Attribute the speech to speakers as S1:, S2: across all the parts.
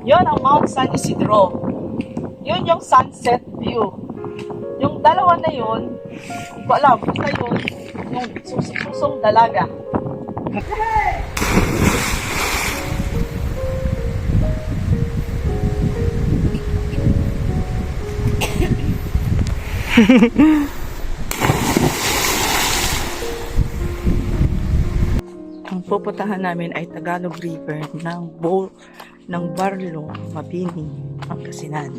S1: Yon ang Mount San Isidro. Yun yung sunset view. Yung dalawa na yun, hindi ko alam, basta yun, yung susong dalaga. Ang pupuntahan namin ay Tagalog River ng Barlo, Mabini, Pangasinan.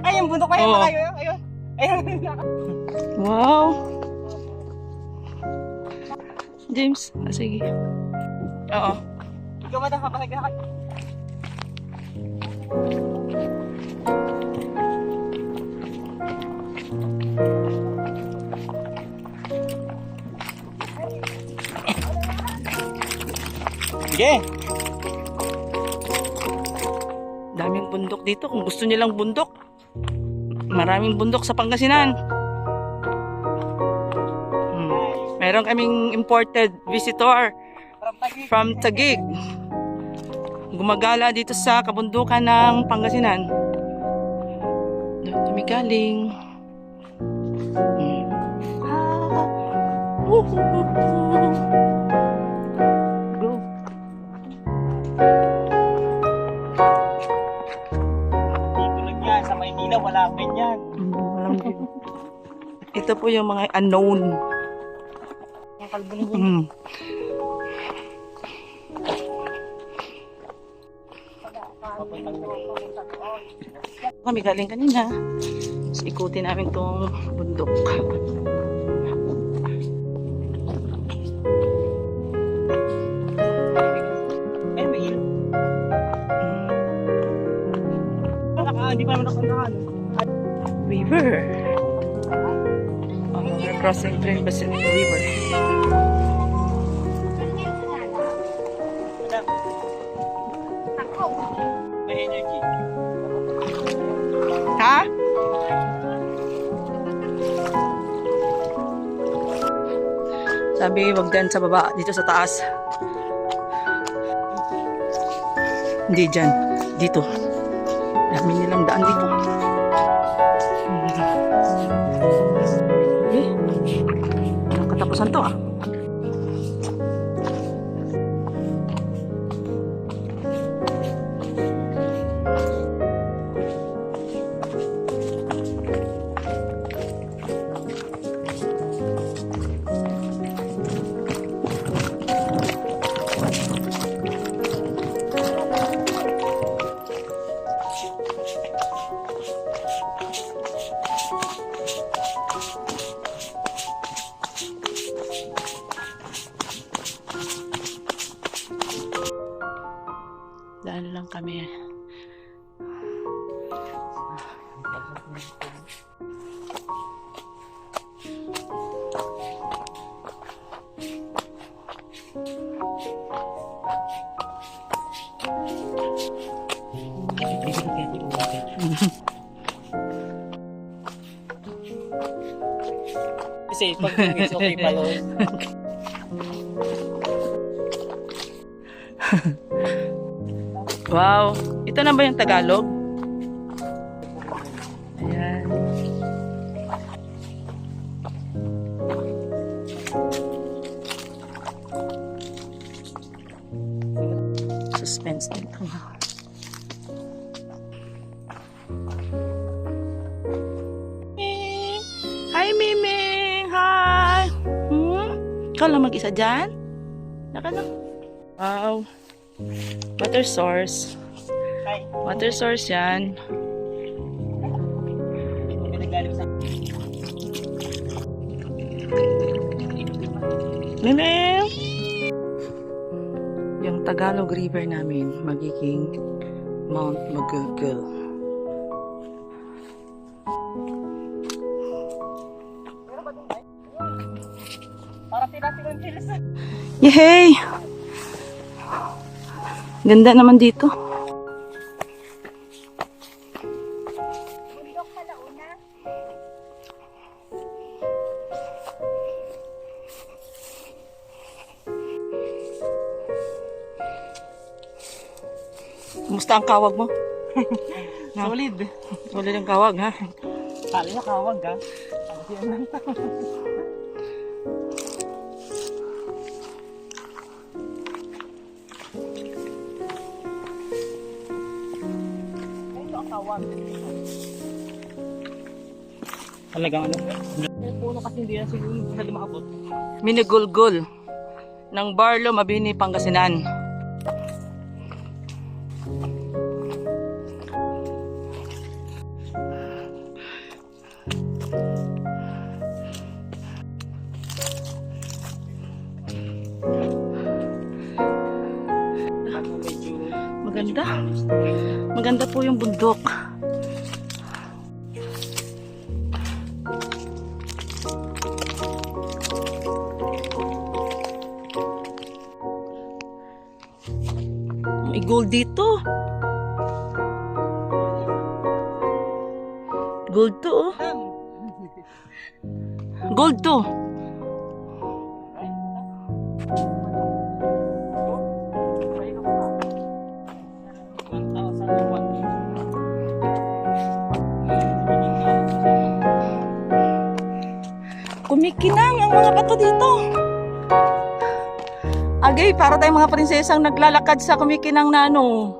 S2: Ay, yung bundok kayo, kayo.
S1: Wow! James, sige. Oo.
S2: Ikaw ba nakapasag ka? Sige.
S1: Daming bundok dito. Kung gusto nilang bundok, maraming bundok sa Pangasinan. Meron kaming imported visitor from Taguig. Gumagala dito sa kabundukan ng Pangasinan. Doon kami galing. Go.
S2: Dito lang yan, sa Maynila, wala akong ganyan.
S1: Walang view. Ito po yung mga unknown.
S2: Ang kalbo ng bundok.
S1: Kami galing kanina. So, ikutin namin tong bundok.
S2: Eh, may ilo. Hindi pa naman ako nakan.
S1: River. We're crossing Trin Basin River.
S2: May energy.
S1: Ha? Sabi, wag dyan sa baba, dito sa taas. Hindi dyan, dito. Dami nilang daan dito. Anong katapusan to ah? Daan lang kami.
S2: Kasi pag it's okay pa yun.
S1: Wow! Ito na ba yung Tagalog? Ayan. Suspense dito. Hi, Miming! Hi! Ikaw lang mag-isa dyan? Naka lang. Wow! Water source.
S2: Hi.
S1: Water source yan.
S2: Pinagaling sa...
S1: Miming! Yung Tagalog River namin magiging Mount Magugul.
S2: Para sila-silang kilis.
S1: Yehey! Ganda naman dito.
S2: Bundok pala una.
S1: Kumusta ang kawag mo? No?
S2: Solid.
S1: Solid ang kawag, ha?
S2: Kala niya kawag ha. Ang siya lang. Ito ang kawag. Talagang ano? Yung puno kasi hindi na siguro masyado maabot.
S1: Minigulgul ng Barlo, Mabini, Pangasinan. Maganda. Maganda po yung bundok. May gold dito. Gold to, oh. Gold to. Kumikinang ang mga bato dito. Agay, para tayong mga prinsesang naglalakad sa kumikinang na ano.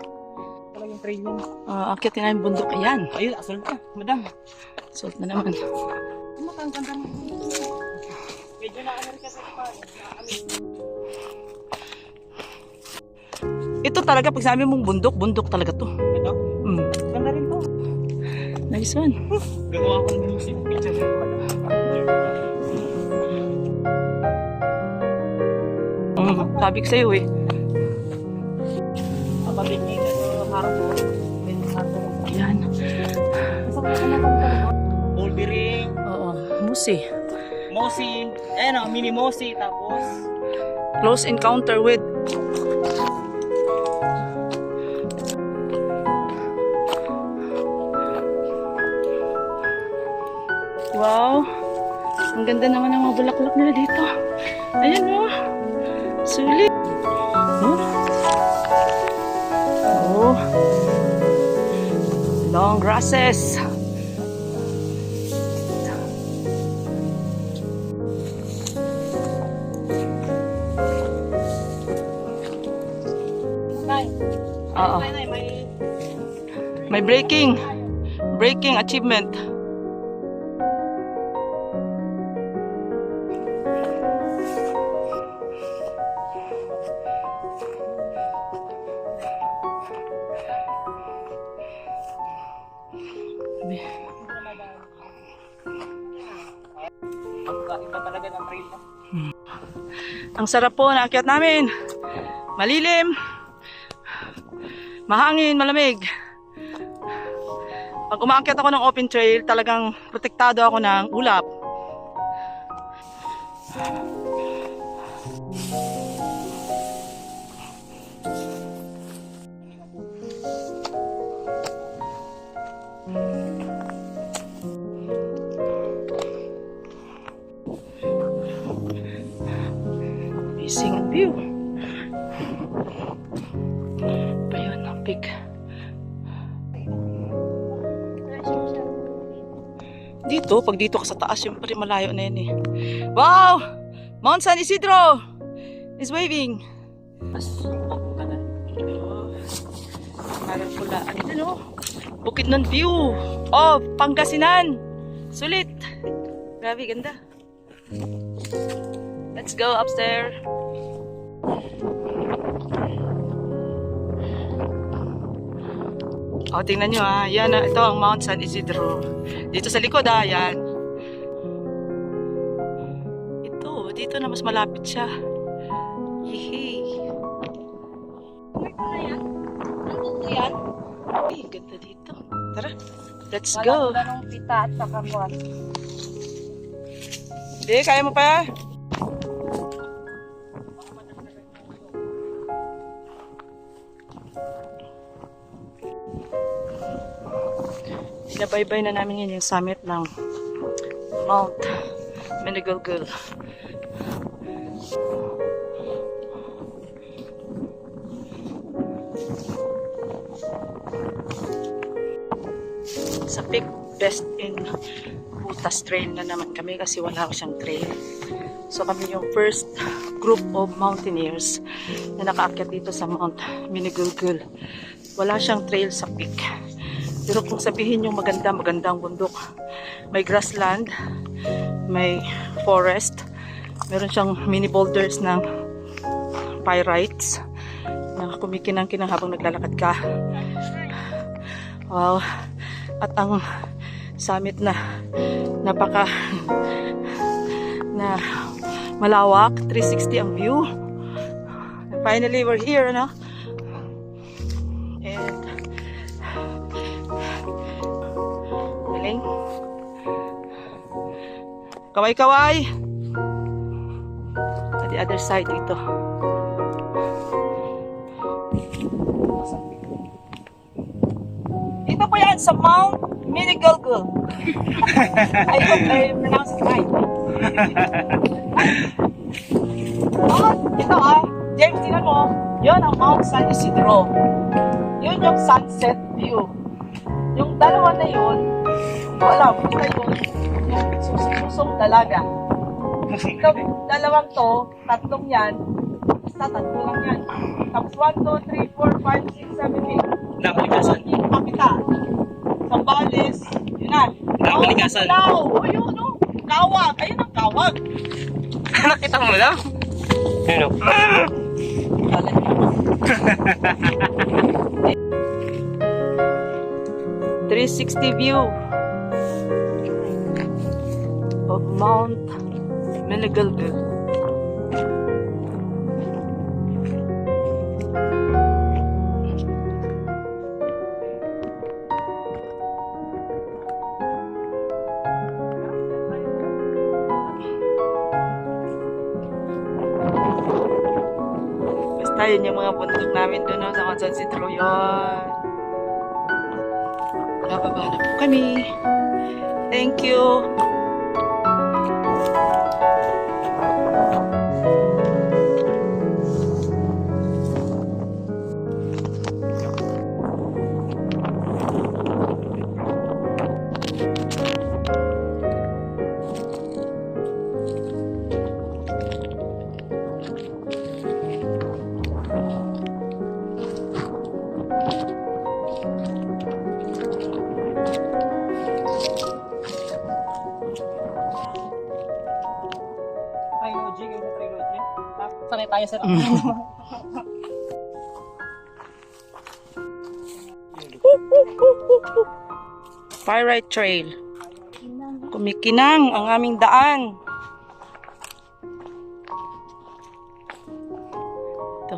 S2: Talagang trail yan.
S1: Akit na yung bundok. Ayan.
S2: Ayun, asal ka. Madam.
S1: Salt na naman.
S2: Matangkanda mo. Medyo na-Amerika sa Japan.
S1: Ito talaga, pag sabi mong bundok, bundok talaga to.
S2: Ito? Ganda rin to.
S1: Nice one.
S2: Gagawa ko ng music. Picture ko pala.
S1: Sabi ko sa'yo eh.
S2: Kapabit niya ito sa harbor.
S1: Ayan.
S2: Bouldering.
S1: Oo. Musi.
S2: Mosi. Ayan o, mini Mosi. Tapos,
S1: Close encounter with. Wow. Ang ganda naman ng mga bulaklak nila dito. Ayan o. Sulit. Oh. Long grasses. Oo. May breaking achievement.
S2: iba talaga ng trail na.
S1: Ang sarap po na akyat namin. Malilim. Mahangin, malamig. Pag umaakyat ako ng open trail, talagang protektado ako ng ulap. Amazing ang view. Ayun, ang peak. Dito, pag dito ka sa taas, syempre malayo na yun eh. Wow! Mount San Isidro is waving. Parang pula. Dito no? Bukid ng view of Pangasinan. Sulit. Grabe, ganda. Let's go upstairs. O, tingnan nyo ha. Yan na, ito ang Mount San Isidro. Dito sa likod ha, yan. Ito, dito na mas malapit siya. Yehey.
S3: Ito na yan. Nandito yan.
S1: Ay, ganda dito. Tara, let's go.
S3: Wala nung pita at saka buwan.
S1: Hindi, kaya mo pa? Sinabaybay na namin yun yung summit ng Mount Menegulgul. Sa Peak Best in Butas Trail na naman kami kasi wala ko siyang trail. So kami yung first group of mountaineers na nakaakyat dito sa Mount Minigulgul. Wala siyang trail sa peak. Pero kung sabihin yung magandang bundok, may grassland, may forest, meron siyang mini boulders ng pyrites na kumikinang-kinang habang naglalakad ka. Wow. At ang summit na napaka na malawak, 360 ang view. And finally, we're here, no? And galing. Kaway-kaway. At the other side dito. Dito po yan sa Mount Minigulgul. I hope I pronounced it right. Ito James, tingnan mo. Yun ang Mount San Isidro. Yun yung sunset view. Yung dalawa na yun, wala, basta yun, yung susong dalaga. Ito, dalawang to, tatlong yan, basta tatlo lang yan. Tapos 1, 2, 3, 4, 5, 6, 7, 8.
S2: Nakalikasan.
S1: Yung kapita. Sambales, yun na.
S2: Nakalikasan.
S1: Oh, yun, no. Kawag. Ayun ang kawag.
S2: Nakita mo lang? Ano?
S1: 360 view of Mount Minigulgul. Basta yun yung mga bundok namin doon, no, sa San Isidro yun. Bababa na po kami. Thank you.
S2: Sanay tayo sa
S1: Pyrite Trail. Kumikinang ang aming daan. Ito.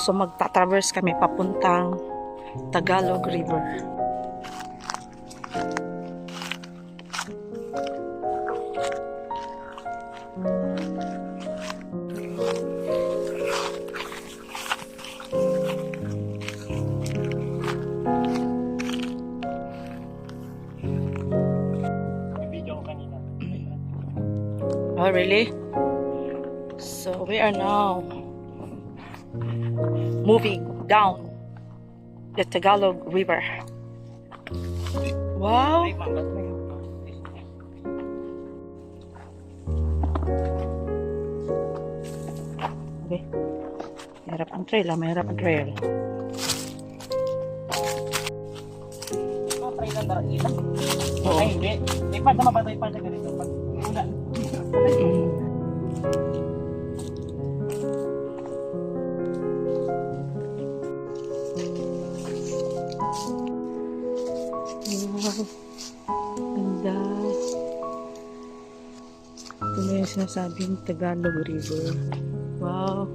S1: So magta-traverse kami papuntang Tagalog River. Oh, really? So we are now moving down the Tagalog River. Wow! Okay. Mahirap ang trail, mahirap ang trail.
S2: Try lang darang ilang.
S1: Oo.
S2: Ay, hindi. May part na mabatay pa na ganito. Pag una.
S1: Wow. Ganda. Ito na yung sinasabing Tagalog River. Wow.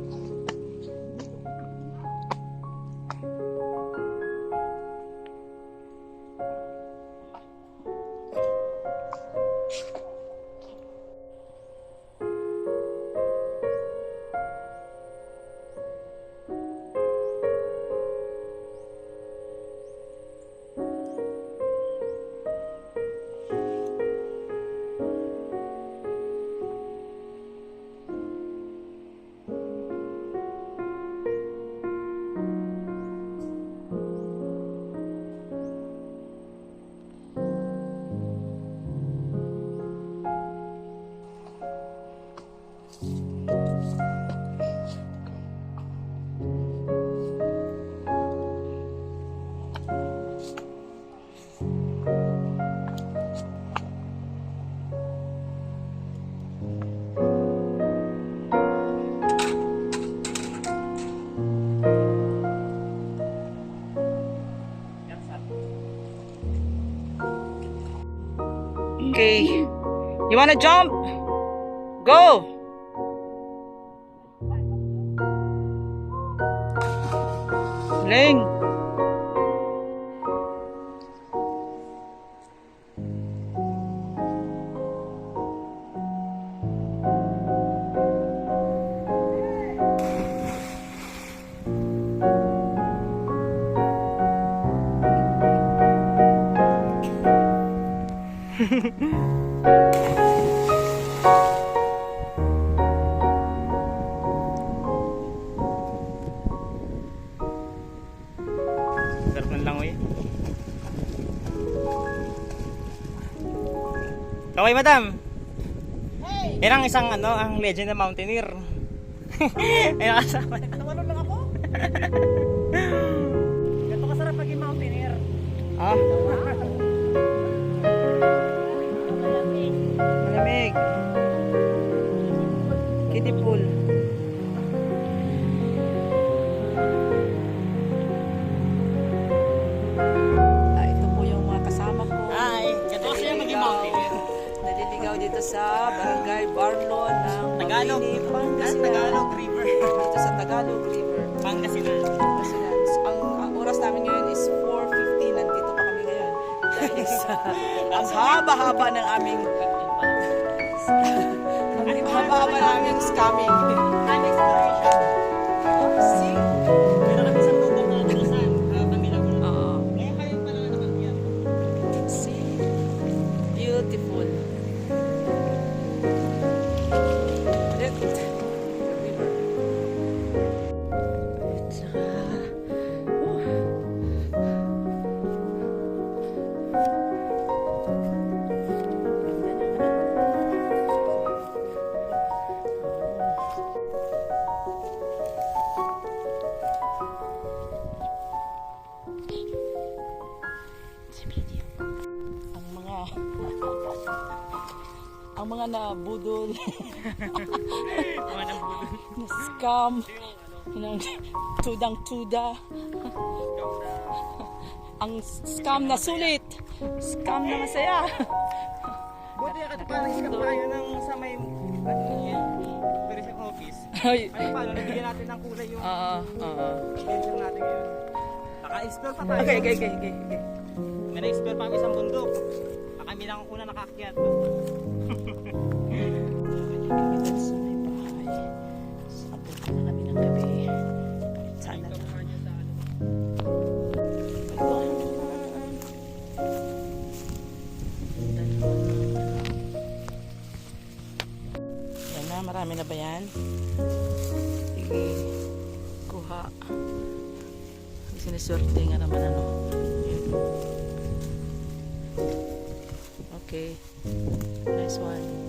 S1: Okay. You wanna jump? Go! Ling!
S2: Sarap ng langoy. Okay, madam. Hey! Yan ang isang ang legend na mountaineer. Ay, nakasama.
S1: Ano lang ako?
S2: Ganito kasarap maging mountaineer.
S1: Ah? Malamig. Kiddie pool. Ito po yung mga kasama ko.
S2: Ay, ganito kasi yung maging mountaineer.
S1: Naliligaw dito sa Barangay Barlon ng
S2: Tagalog.
S1: Mabini, Pangasinan.
S2: Tagalog River.
S1: Dito sa Tagalog River.
S2: Pangasinan.
S1: Pangasinan. Ang oras namin ngayon is 4:50. Nandito pa kami ngayon. Dahil sa ang haba-haba ng aming ang haba-haba ng aming scamming.
S2: Time exploration.
S1: See?
S2: Meron kami isang grupo na kung kami lang muna.
S1: Oo.
S2: Ngayon kayo pala nakakyan.
S1: See? Beautiful. Look. The river. It's ang mga nabudol na scam ng tudang-tuda ang scam na sulit, scam na masaya.
S2: Buti ka parang iskap tayo ng sa may pero sa office.
S1: Ay,
S2: Paano nabigyan natin ng kulay yung adventure natin ngayon. Naka-explore pa tayo.
S1: okay.
S2: May na-explore pa kami isang bundok. Kami lang ang una nakaakyat.
S1: Dito sa may bahay. Abot na kami ng gabi. Sana lang. Yan na, marami na ba yan? Sige, kuha. Siniswerte nga naman ano. Yan. Okay. Nice one.